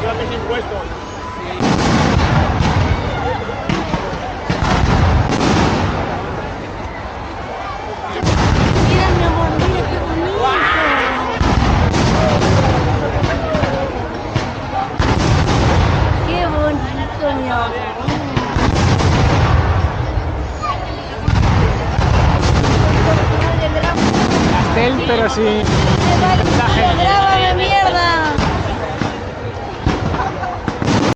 Yo mis impuestos. Mira, mi amor, mira qué bonito. Qué bonito, mi amor. Pastel, pero sin Te mensaje. graba